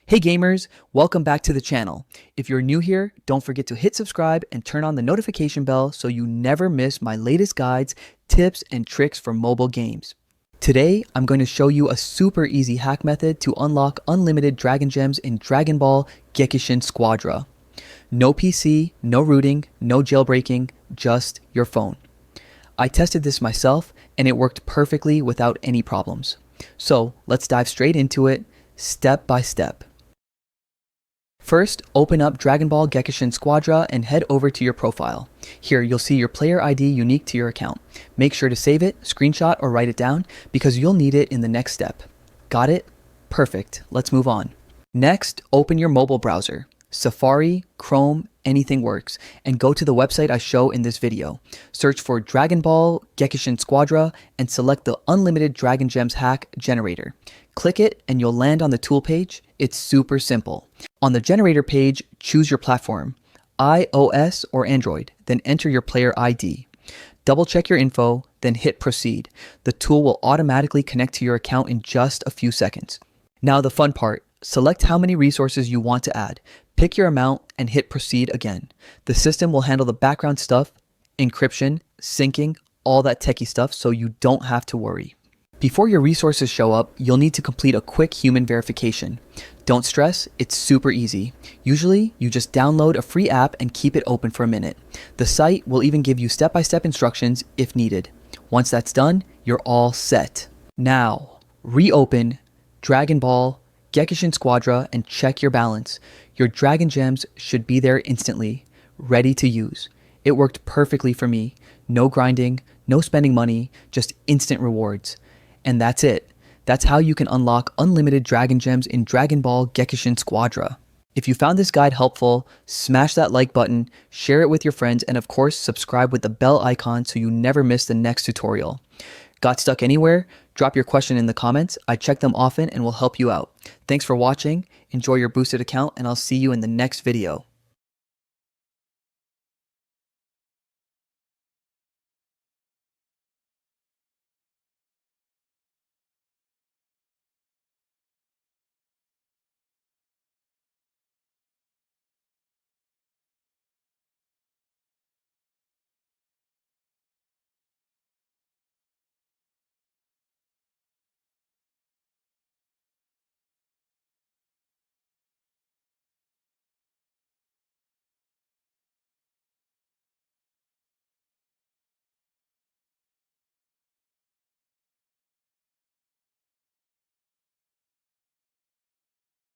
Hey gamers, welcome back to the channel. If you're new here, don't forget to hit subscribe and turn on the notification bell so you never miss my latest guides, tips, and tricks for mobile games. Today, I'm going to show you a super easy hack method to unlock unlimited dragon gems in Dragon Ball Gekishin Squadra. No PC, no rooting, no jailbreaking, just your phone. I tested this myself and it worked perfectly without any problems. So let's dive straight into it, step by step. First, open up Dragon Ball Gekishin Squadra and head over to your profile. Here, you'll see your player ID unique to your account. Make sure to save it, screenshot, or write it down because you'll need it in the next step. Got it? Perfect. Let's move on. Next, open your mobile browser. Safari, Chrome, anything works, and go to the website I show in this video. Search for Dragon Ball Gekishin Squadra and select the Unlimited Dragon Gems Hack Generator. Click it and you'll land on the tool page. It's super simple. On the generator page, choose your platform, iOS or Android, then enter your player ID. Double check your info, then hit proceed. The tool will automatically connect to your account in just a few seconds. Now the fun part, select how many resources you want to add. Pick your amount and hit proceed again. The system will handle the background stuff, encryption, syncing, all that techie stuff so you don't have to worry. Before your resources show up, you'll need to complete a quick human verification. Don't stress, it's super easy. Usually, you just download a free app and keep it open for a minute. The site will even give you step-by-step instructions if needed. Once that's done, you're all set. Now, reopen Dragon Ball Gekishin Squadra and check your balance. Your dragon gems should be there instantly, ready to use. It worked perfectly for me. No grinding, no spending money, just instant rewards. And that's it. That's how you can unlock unlimited dragon gems in Dragon Ball Gekishin Squadra. If you found this guide helpful, smash that like button, share it with your friends, and of course, subscribe with the bell icon so you never miss the next tutorial. Got stuck anywhere? Drop your question in the comments. I check them often and will help you out. Thanks for watching. Enjoy your boosted account, and I'll see you in the next video.